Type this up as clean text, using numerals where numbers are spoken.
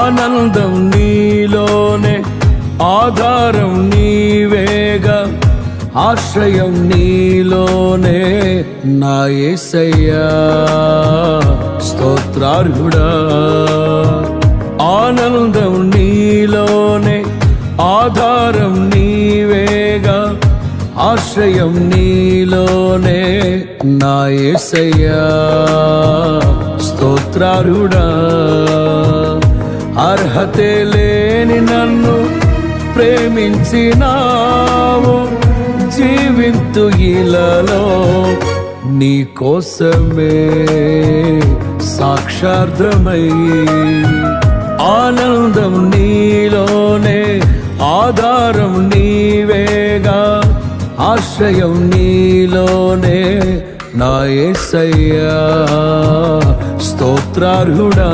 ఆనందం నీలోనే, ఆధారం నీవేగా, ఆశ్రయం నీలోనే నా యేసయ్యా. స్తోత్రార్హుడా, ఆనందం నీలోనే, ఆధారం నీవేగా, ఆశ్రయం నీలోనే నా యేసయ్యా. స్తోత్రార్హుడా, అర్హతే లేని నన్ను ప్రేమించినావు, జీవింతు ఇలలో నీ కోసమే సాక్షార్థమై. ఆనందం నీలోనే, ఆధారం నీవేగా, ఆశ్రయం నీలోనే నా యేసయ్యా. స్తోత్రార్హుడా.